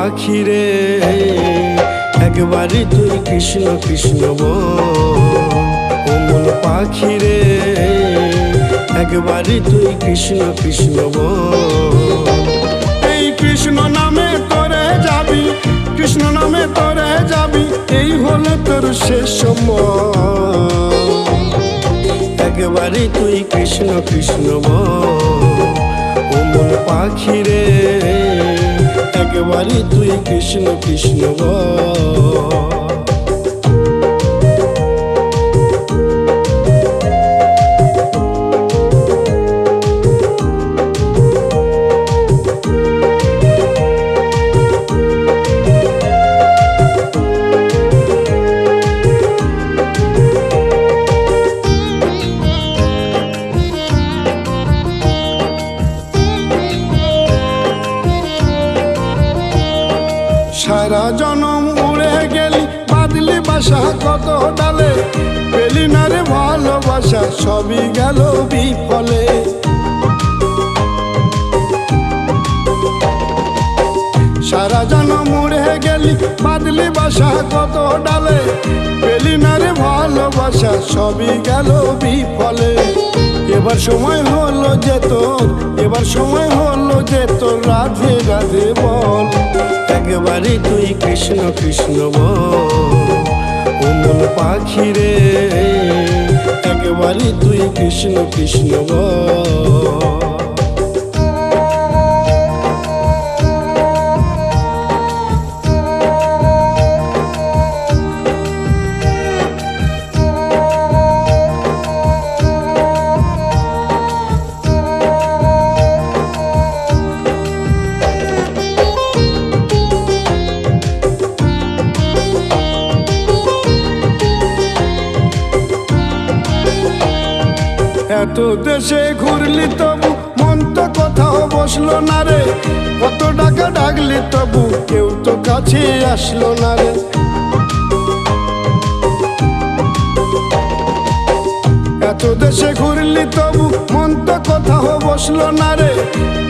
পাখি রে একবারই তুই কৃষ্ণ কৃষ্ণ বল। ও মন পাখি রে একবারই তুই কৃষ্ণ কৃষ্ণ বল। এই কৃষ্ণ নামে তোরে যাবি, কৃষ্ণ নামে তোরে যাবি, এই হলো তোর শেষ সময়। একবারই তুই কৃষ্ণ কৃষ্ণ বল। ও মন পাখি রে একবারই তুই কৃষ্ণ কৃষ্ণ বল। সারা জনম উড়ে গেলি বাদলি বাসা কত ডালে, পেলি না রে ভালোবাসা সবই গেল বিফলে। সারা জনম উড়ে গেলি বাদলি বাসা কত ডালে, পেলি না রে ভালোবাসা সবই গেল বিফলে। এবার সময় হলো যে তোর, এবার সময় হলো যে তোর রাধে রাধে বল। একবারই তুই কৃষ্ণ কৃষ্ণ বল। ও মন পাখি রে একবারই তুই কৃষ্ণ কৃষ্ণ বল। এত দেশে ঘুরলি তবু মন তো কোথাও বসলো না রে, কত টাকা ডাকলি তবু কেউ তো কাছে আসলো না রে। এত দেশে ঘুরলি তবু মন তো কোথাও বসলো না রে,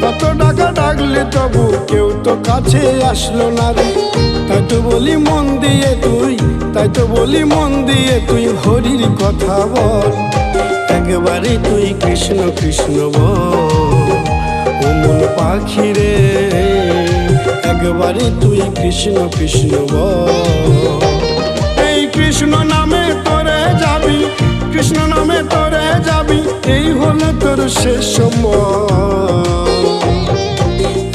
কত টাকা ডাকলি তবু কেউ তো কাছে আসলো না রে। তাই তো বলি মন দিয়ে তুই, তাই তো বলি মন দিয়ে তুই হরির কথা বল। একবারই তুই কৃষ্ণ কৃষ্ণ বল। ও মন পাখি রে একবারই তুই কৃষ্ণ কৃষ্ণ বল। এই কৃষ্ণ নামে তোরে যাবি, কৃষ্ণ নামে তোরে যাবি, এই হলো তোর শেষ সময়।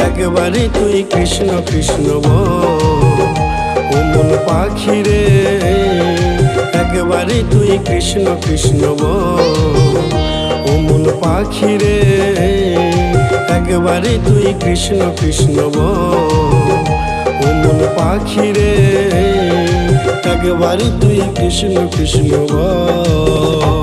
একবারই তুই কৃষ্ণ কৃষ্ণ বল। ও মন পাখি রে একবারই তুই কৃষ্ণ কৃষ্ণ বল। ও মন পাখি রে একবারই তুই কৃষ্ণ কৃষ্ণ বল। ও মন পাখি রে একবারই তুই কৃষ্ণ কৃষ্ণ বল।